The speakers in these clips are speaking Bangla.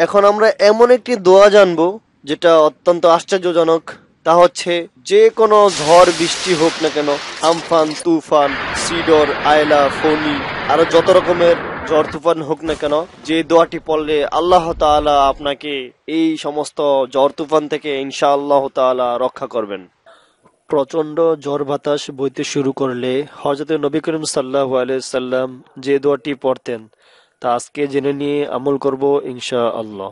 এখন আমরা এমন একটি দোয়া জানবো যেটা অত্যন্ত আশ্চর্যজনক। তা হচ্ছে যে কোনো ঝড় বৃষ্টি হোক না কেন, আমফান, তুফান, সিডর, আয়লা, ফনি, আরো যত রকমের ঝড় তুফান হোক না কেন, যে দোয়াটি পড়লে আল্লাহ তাআলা আপনাকে এই সমস্ত ঝড় তুফান থেকে ইনশাআল্লাহ তাআলা রক্ষা করবেন। প্রচন্ড ঝড় বাতাস বইতে শুরু করলে হযরত নবী করিম সাল্লাল্লাহু আলাইহি সাল্লাম যে দোয়াটি পড়তেন তা আজকে জেনে নিয়ে আমল করব ইনশাআল্লাহ।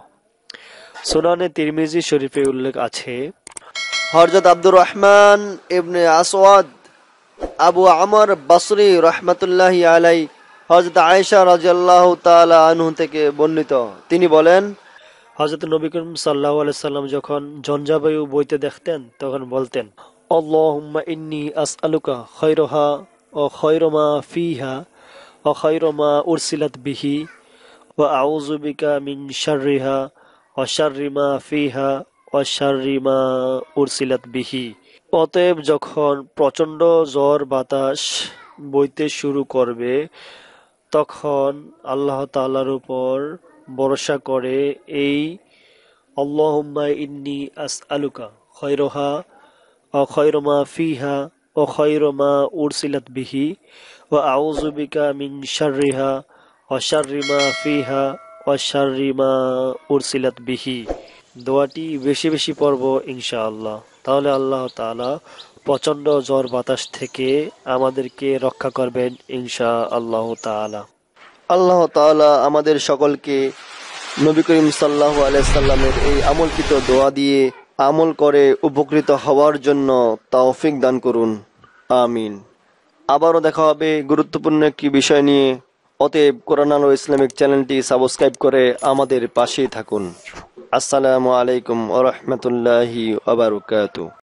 সুনানে তিরমিজি শরীফে উল্লেখ আছে, হযরত আব্দুর রহমান ইবনে আসওয়াদ আবু আমর বসরি রহমাতুল্লাহি আলাই হযরত আয়েশা রাদিয়াল্লাহু তাআলা আনহু থেকে বর্ণিত, তিনি বলেন, হযরত নবী করিম সাল্লাল্লাহু আলাইহি সাল্লাম যখন ঝঞ্ঝাবায়ু বইতে দেখতেন তখন বলতেন, আল্লাহুম্মা ইন্নী আসআলুকা খায়রাহা ওয়া খায়রা মা ফিহা ওয়া খায়রা মা উরসিলাত বিহি ওয়া আউযু বিকা মিন শাররিহা ওয়া শাররি মা ফিহা ওয়া শাররি মা উরসিলাত বিহি। অতএব যখন প্রচন্ড ঝড় বাতাস বইতে শুরু করবে তখন আল্লাহ তাআলার উপর ভরসা করে এই আল্লাহুম্মা ইন্নী আসআলুকা খায়রাহা ওয়া খায়রা মা ফিহা ওয়া খায়রা মা উরসিলাত বিহি ওয়া আউযু বিকা মিন শাররিহা ওয়া শাররি মা ফিহা ওয়া শাররি মা উরসিলাত বিহি দোয়াটি বেশি বেশি পড়ব ইনশাআল্লাহ। তাহলে আল্লাহ তাআলা প্রচন্ড ঝড় বাতাস থেকে আমাদেরকে রক্ষা করবেন ইনশাআল্লাহ তাআলা। আল্লাহ তাআলা আমাদের সকলকে নবী করিম সাল্লাল্লাহু আলাইহি সাল্লামের এই আমলকৃত দোয়া দিয়ে আমল করে উপকৃত হওয়ার জন্য তৌফিক দান করুন, আমিন। আবারও দেখা হবে গুরুত্বপূর্ণ একটি বিষয় নিয়ে। অতএব কোরআন আলো ইসলামিক চ্যানেলটি সাবস্ক্রাইব করে আমাদের পাশেই থাকুন। আসসালামু আলাইকুম ওয়া রাহমাতুল্লাহি ওয়া বারাকাতুহু।